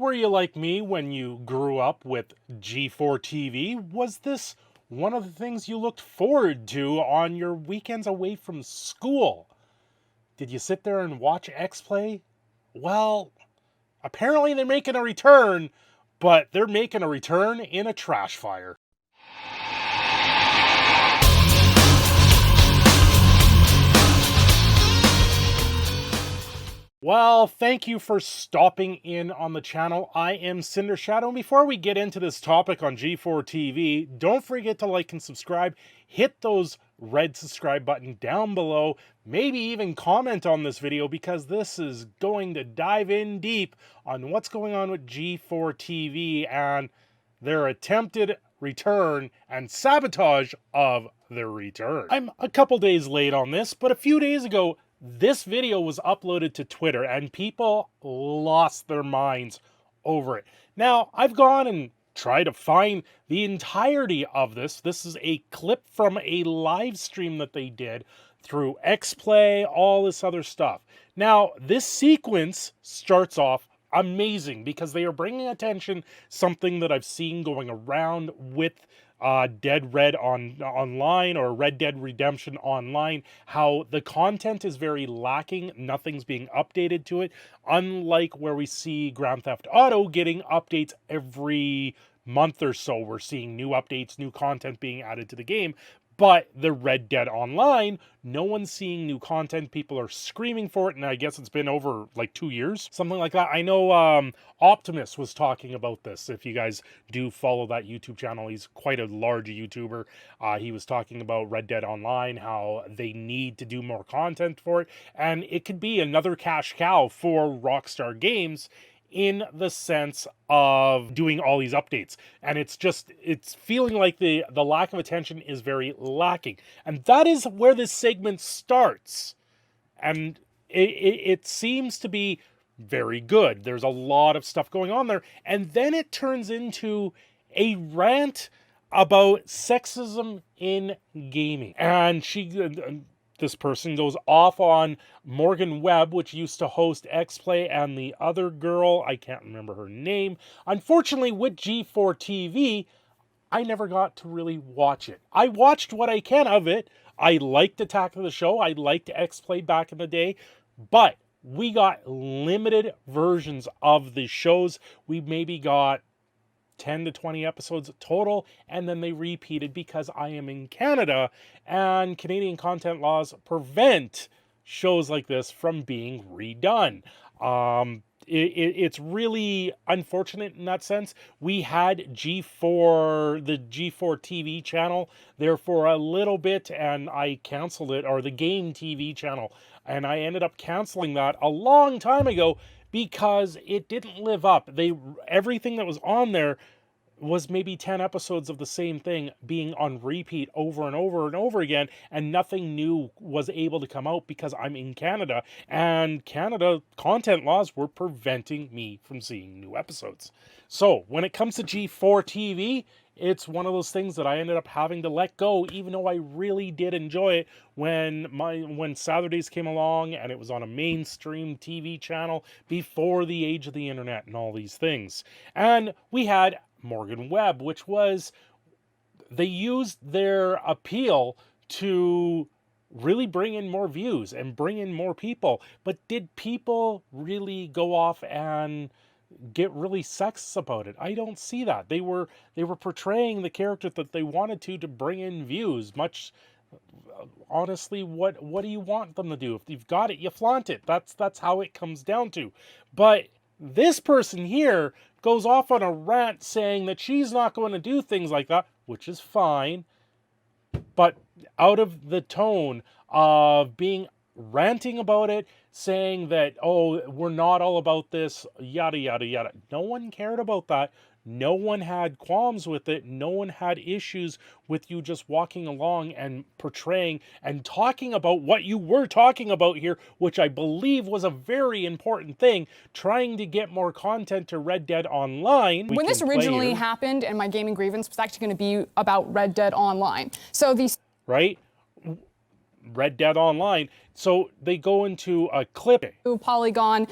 were you like me when you grew up with G4TV? Was this one of the things you looked forward to on your weekends away from school? Did you sit there and watch Xplay? Well, apparently they're making a return, but they're making a return in a trash fire. Well, thank you for stopping in on the channel. I am Cindershadow, and before we get into this topic on G4TV, don't forget to like and subscribe. Hit those red subscribe button down below. Maybe even comment on this video, because this is going to dive in deep on what's going on with G4TV and their attempted return and sabotage of their return. I'm a couple days late on this, but a few days ago, this video was uploaded to Twitter and people lost their minds over it. Now, I've gone and tried to find the entirety of this. This is a clip from a live stream that they did through Xplay, all this other stuff. Now, this sequence starts off amazing because they are bringing attention something that I've seen going around with Dead Red online, or Red Dead Redemption Online, how the content is very lacking. Nothing's being updated to it, unlike where we see Grand Theft Auto getting updates every month or so. We're seeing new updates, new content being added to the game. But the Red Dead Online, no one's seeing new content. People are screaming for it, and I guess it's been over like 2 years, something like that. I know Optimus was talking about this. If you guys do follow that YouTube channel, he's quite a large YouTuber. He was talking about Red Dead Online, how they need to do more content for it, and it could be another cash cow for Rockstar Games in the sense of doing all these updates. And it's feeling like the lack of attention is very lacking. And that is where this segment starts. And it seems to be very good. There's a lot of stuff going on there. And then it turns into a rant about sexism in gaming. And this person goes off on Morgan Webb, which used to host Xplay, and the other girl, I can't remember her name. Unfortunately, with G4TV, I never got to really watch it. I watched what I can of it. I liked Attack of the Show. I liked Xplay back in the day. But we got limited versions of the shows. We maybe got 10 to 20 episodes total, and then they repeated because I am in Canada and Canadian content laws prevent shows like this from being redone. It's really unfortunate in that sense. We had the G4 TV channel there for a little bit, and I canceled it, or the Game TV channel, and I ended up canceling that a long time ago because it didn't live up. Everything that was on there was maybe 10 episodes of the same thing being on repeat over and over and over again, and nothing new was able to come out because I'm in Canada, and Canada content laws were preventing me from seeing new episodes. So when it comes to G4 TV, it's one of those things that I ended up having to let go, even though I really did enjoy it when Saturdays came along and it was on a mainstream TV channel before the age of the internet and all these things. And we had Morgan Webb, which was, they used their appeal to really bring in more views and bring in more people. But did people really go off and get really sexist about it? I don't see that. They were portraying the character that they wanted to bring in views. Much honestly, what do you want them to do? If you've got it, you flaunt it. That's how it comes down to. But this person here goes off on a rant saying that she's not going to do things like that, which is fine, but out of the tone of being ranting about it, saying that, oh, we're not all about this, yada, yada, yada. No one cared about that. No one had qualms with it. No one had issues with you just walking along and portraying and talking about what you were talking about here, which I believe was a very important thing, trying to get more content to Red Dead Online. When this originally happened, and my gaming grievance was actually going to be about Red Dead Online. So these... Right? Red Dead Online. So they go into a clip. Polygon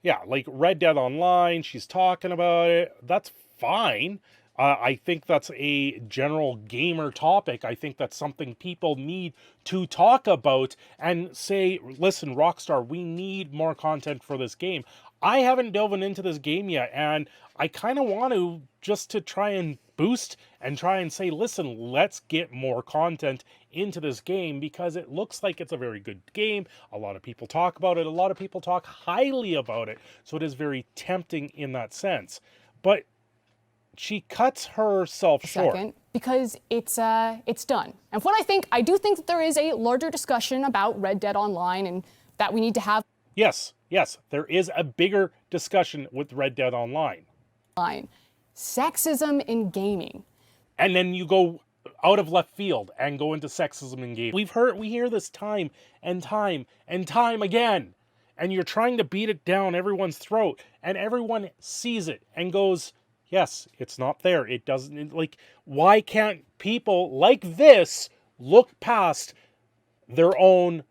Yeah, like Red Dead Online, she's talking about it. That's fine. I think that's a general gamer topic. I think that's something people need to talk about and say, listen, Rockstar, we need more content for this game. I haven't delved into this game yet, and I kind of want to, just to try and boost and try and say, listen, let's get more content into this game, because it looks like it's a very good game. A lot of people talk about it. A lot of people talk highly about it. So it is very tempting in that sense. But she cuts herself short. Second, because it's done. And what I do think that there is a larger discussion about Red Dead Online and that we need to have. Yes, there is a bigger discussion with Red Dead Online. Sexism in gaming. And then you go out of left field and go into sexism in gaming. We hear this time and time and time again. And you're trying to beat it down everyone's throat, and everyone sees it and goes, yes, it's not there. It doesn't, like, why can't people like this look past their own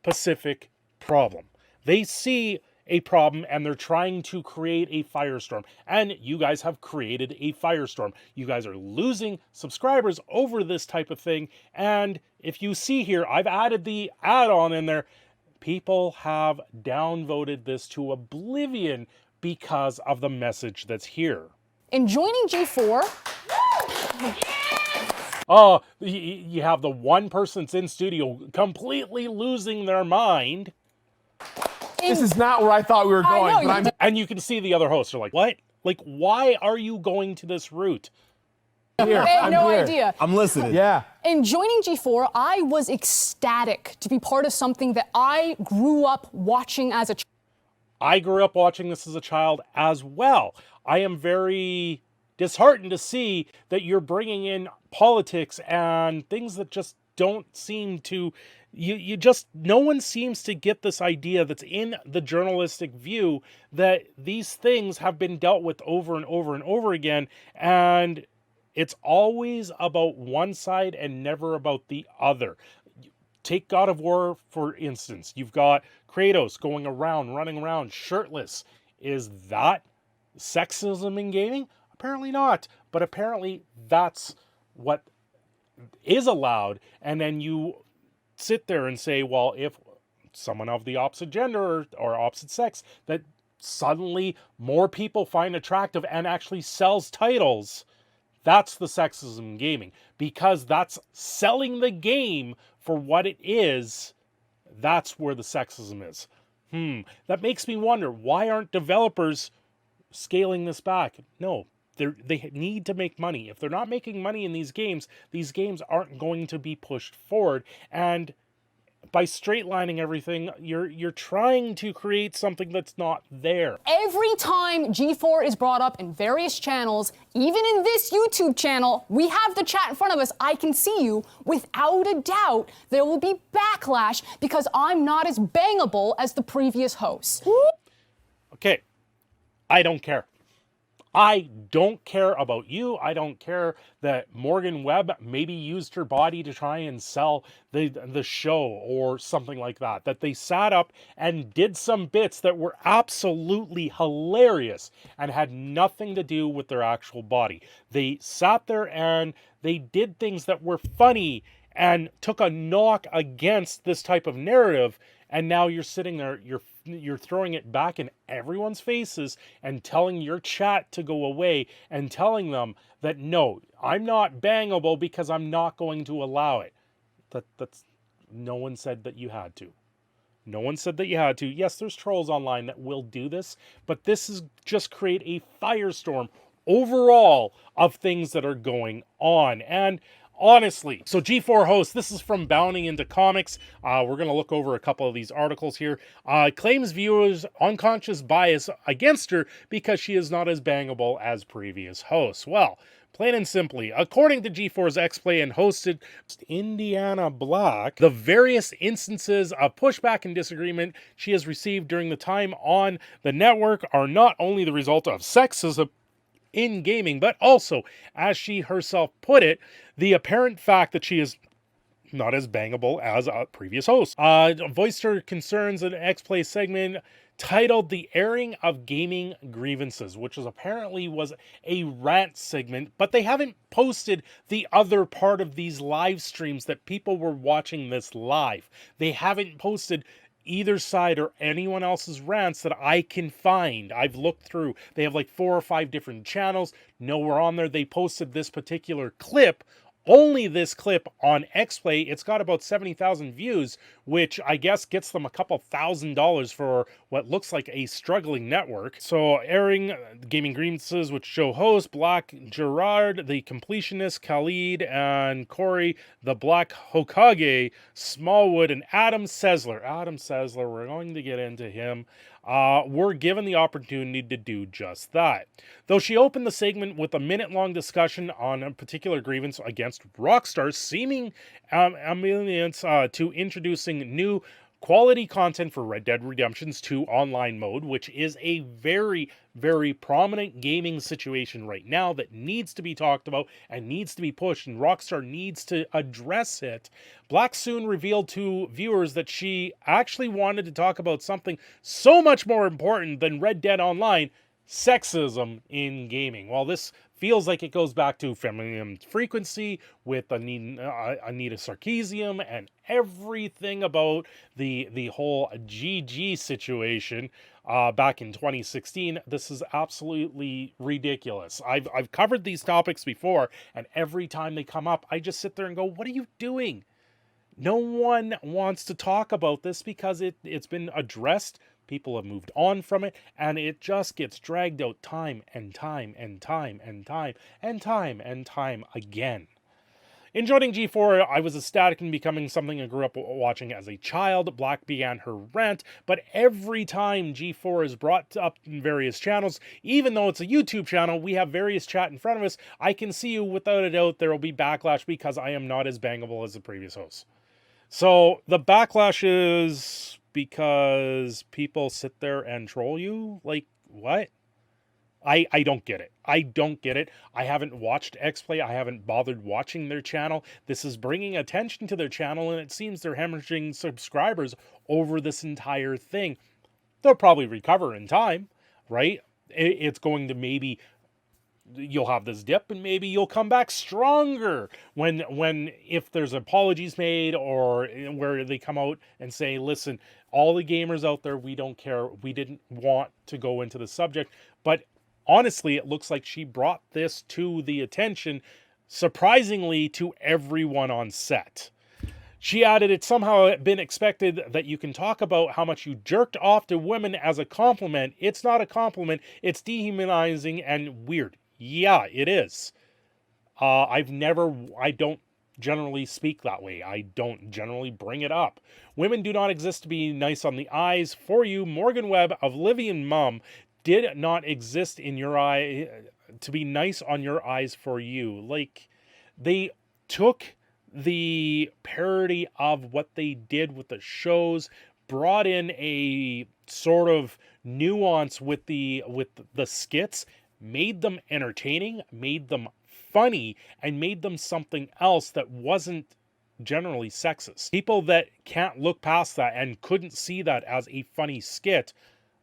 specific problem? They see a problem and they're trying to create a firestorm. And you guys have created a firestorm. You guys are losing subscribers over this type of thing. And if you see here, I've added the add-on in there. People have downvoted this to oblivion because of the message that's here. In joining G4, oh, you have the one person that's in studio completely losing their mind. This is not where I thought we were going. I know, And you can see the other hosts are like, what? Like, why are you going to this route? Here, I had no here. idea. I'm listening. Yeah. In joining G4, I was ecstatic to be part of something that I grew up watching as a child. I grew up watching this as a child as well. I am very disheartened to see that you're bringing in politics and things that just don't seem to, no one seems to get this idea that's in the journalistic view that these things have been dealt with over and over and over again, and it's always about one side and never about the other. Take God of War, for instance. You've got Kratos going around, running around shirtless. Is that sexism in gaming? Apparently not. But apparently that's what is allowed. And then you sit there and say, well, if someone of the opposite gender or opposite sex that suddenly more people find attractive and actually sells titles, that's the sexism in gaming, because that's selling the game for what it is. That's where the sexism is. That makes me wonder, why aren't developers scaling this back? No, they need to make money. If they're not making money in these games aren't going to be pushed forward. And by straightlining everything, you're trying to create something that's not there. Every time G4 is brought up in various channels, even in this YouTube channel, we have the chat in front of us. I can see you. Without a doubt, there will be backlash because I'm not as bangable as the previous host. Okay, I don't care. I don't care about you. I don't care that Morgan Webb maybe used her body to try and sell the show or something like that. That they sat up and did some bits that were absolutely hilarious and had nothing to do with their actual body. They sat there and they did things that were funny and took a knock against this type of narrative. And now you're sitting there, you're throwing it back in everyone's faces and telling your chat to go away and telling them that, no, I'm not bangable because I'm not going to allow it. That's no one said that you had to. No one said that you had to. Yes, there's trolls online that will do this, but this is just create a firestorm overall of things that are going on. And honestly, so G4 host, this is from Bounding into Comics. We're going to look over a couple of these articles here. Claims viewers unconscious bias against her because she is not as bangable as previous hosts. Well, plain and simply, according to G4's Xplay and hosted Indiana Black, the various instances of pushback and disagreement she has received during the time on the network are not only the result of sexism in gaming, but also, as she herself put it, the apparent fact that she is not as bangable as a previous host. Voiced her concerns in an Xplay segment titled The Airing of Gaming Grievances, which apparently was a rant segment, but they haven't posted the other part of these live streams that people were watching this live. They haven't posted either side or anyone else's rants that I can find. I've looked through. They have like 4 or 5 different channels. Nowhere on there. They posted this particular clip, only this clip on Xplay. It's got about 70,000 views, which I guess gets them a couple $1,000 for what looks like a struggling network. So airing gaming grievances, which show host Black Gerard, the completionist Khalid, and Corey, the Black Hokage, Smallwood, and Adam Sessler. Adam Sessler, we're going to get into him. Were given the opportunity to do just that. Though she opened the segment with a minute-long discussion on a particular grievance against Rockstar's seeming amenance to introducing new quality content for Red Dead Redemption's 2 online mode, which is a very, very prominent gaming situation right now that needs to be talked about and needs to be pushed, and Rockstar needs to address it. Black soon revealed to viewers that she actually wanted to talk about something so much more important than Red Dead Online: sexism in gaming. Well, this feels like it goes back to feminine frequency with Anita Sarkeesian and everything about the whole GG situation back in 2016. This is absolutely ridiculous. I've covered these topics before, and every time they come up, I just sit there and go, what are you doing? No one wants to talk about this because it's been addressed. People have moved on from it, and it just gets dragged out time and time and time and time and time and time again. In joining G4, I was ecstatic in becoming something I grew up watching as a child. Black began her rant, but every time G4 is brought up in various channels, even though it's a YouTube channel, we have various chat in front of us. I can see you without a doubt there will be backlash because I am not as bangable as the previous host. So the backlash is because people sit there and troll you? Like, what? I don't get it. I don't get it. I haven't watched Xplay. I haven't bothered watching their channel. This is bringing attention to their channel, and it seems they're hemorrhaging subscribers over this entire thing. They'll probably recover in time, right? It's going to maybe... you'll have this dip and maybe you'll come back stronger when if there's apologies made, or where they come out and say, listen, all the gamers out there, we don't care, we didn't want to go into the subject. But honestly, it looks like she brought this to the attention, surprisingly, to everyone on set. She added, it's somehow been expected that you can talk about how much you jerked off to women as a compliment. It's not a compliment, it's dehumanizing and weird. Yeah, it is. I don't generally speak that way. I don't generally bring it up. Women do not exist to be nice on the eyes. For you, Morgan Webb of Livian Mum did not exist in your eye to be nice on your eyes for you. Like, they took the parody of what they did with the shows, brought in a sort of nuance with the skits, made them entertaining, made them funny, and made them something else that wasn't generally sexist. People that can't look past that and couldn't see that as a funny skit,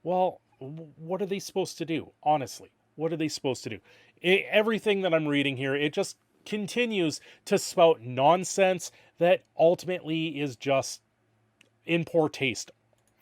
well, what are they supposed to do? Honestly, what are they supposed to do? Everything that I'm reading here, it just continues to spout nonsense that ultimately is just in poor taste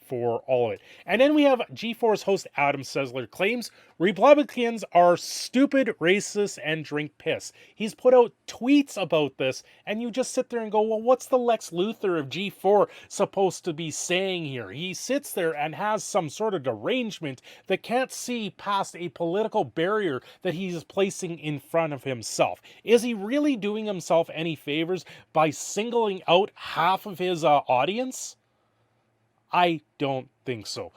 for all of it. And then we have G4's host Adam Sessler claims Republicans are stupid, racist, and drink piss. He's put out tweets about this, and you just sit there and go, well, what's the Lex Luthor of G4 supposed to be saying here? He sits there and has some sort of derangement that can't see past a political barrier that he's placing in front of himself. Is he really doing himself any favors by singling out half of his audience? I don't think so.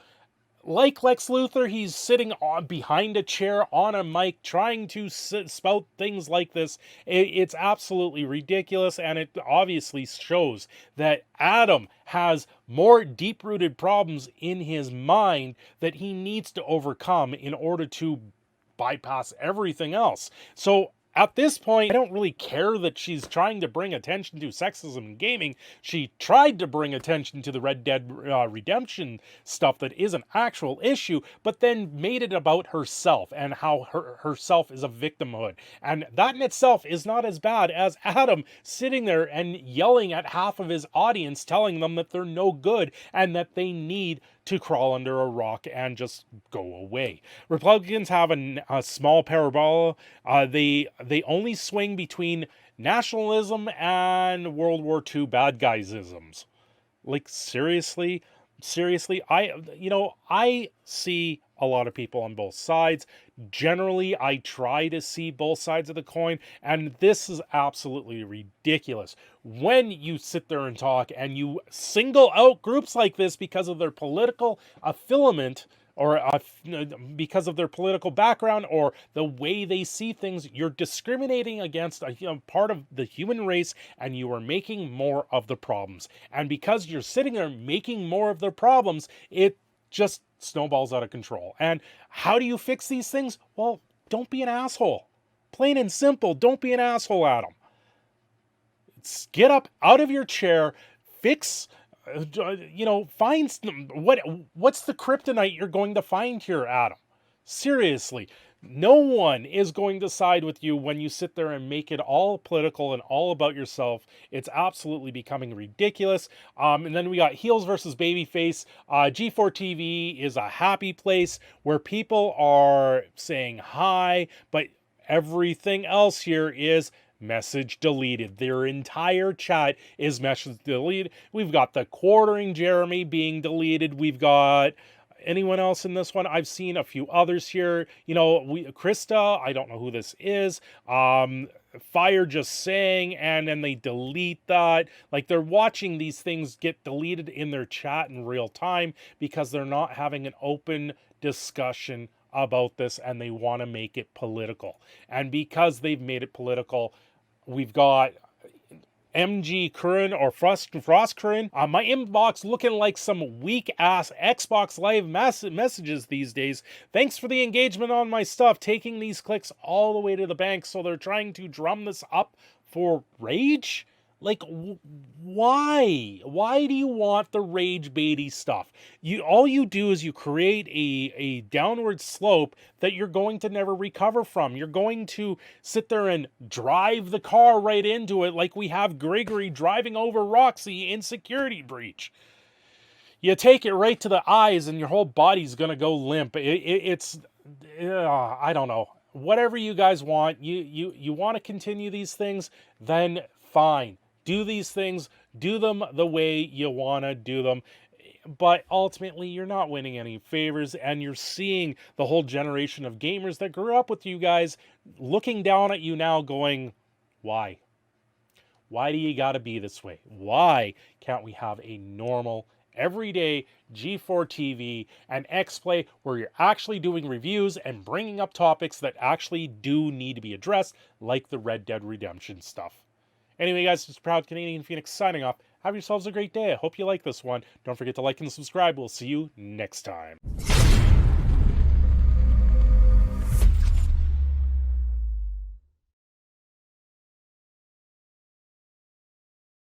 Like Lex Luthor, he's sitting behind a chair on a mic trying to spout things like this. It's absolutely ridiculous, and it obviously shows that Adam has more deep-rooted problems in his mind that he needs to overcome in order to bypass everything else. So at this point, I don't really care that she's trying to bring attention to sexism in gaming. She tried to bring attention to the Red Dead Redemption stuff that is an actual issue, but then made it about herself and how herself is a victimhood. And that in itself is not as bad as Adam sitting there and yelling at half of his audience, telling them that they're no good and that they need to crawl under a rock and just go away. Republicans have a small parabola. They only swing between nationalism and World War II bad guysisms. Like, seriously, I see a lot of people on both sides. Generally, I try to see both sides of the coin, and this is absolutely ridiculous. When you sit there and talk and you single out groups like this because of their political affiliation, or because of their political background or the way they see things, you're discriminating against a part of the human race, and you are making more of the problems. And because you're sitting there making more of the problems, it just snowballs out of control. And how do you fix these things? Well, don't be an asshole. Plain and simple, don't be an asshole, Adam. Get up out of your chair, fix... find what's the kryptonite you're going to find here, Adam? Seriously, no one is going to side with you when you sit there and make it all political and all about yourself. It's absolutely becoming ridiculous. And then we got heels versus babyface. G4TV is a happy place where people are saying hi, but everything else here is message deleted. Their entire chat is message deleted. We've got the quartering Jeremy being deleted. We've got anyone else in this one? I've seen a few others here. Krista, I don't know who this is. Fire just saying, and then they delete that. Like, they're watching these things get deleted in their chat in real time because they're not having an open discussion about this, and they want to make it political. And because they've made it political, we've got froskurinn. My inbox looking like some weak-ass Xbox Live messages these days. Thanks for the engagement on my stuff, taking these clicks all the way to the bank. So they're trying to drum this up for rage? Like, why? Why do you want the rage baity stuff? All you do is you create a downward slope that you're going to never recover from. You're going to sit there and drive the car right into it, like we have Gregory driving over Roxy in Security Breach. You take it right to the eyes and your whole body's going to go limp. It's I don't know. Whatever you guys want, you want to continue these things, then fine. Do these things, do them the way you want to do them. But ultimately, you're not winning any favors, and you're seeing the whole generation of gamers that grew up with you guys looking down at you now going, why? Why do you got to be this way? Why can't we have a normal, everyday G4TV and Xplay where you're actually doing reviews and bringing up topics that actually do need to be addressed, like the Red Dead Redemption stuff? Anyway, guys, it's Proud Canadian Phoenix signing off. Have yourselves a great day. I hope you like this one. Don't forget to like and subscribe. We'll see you next time.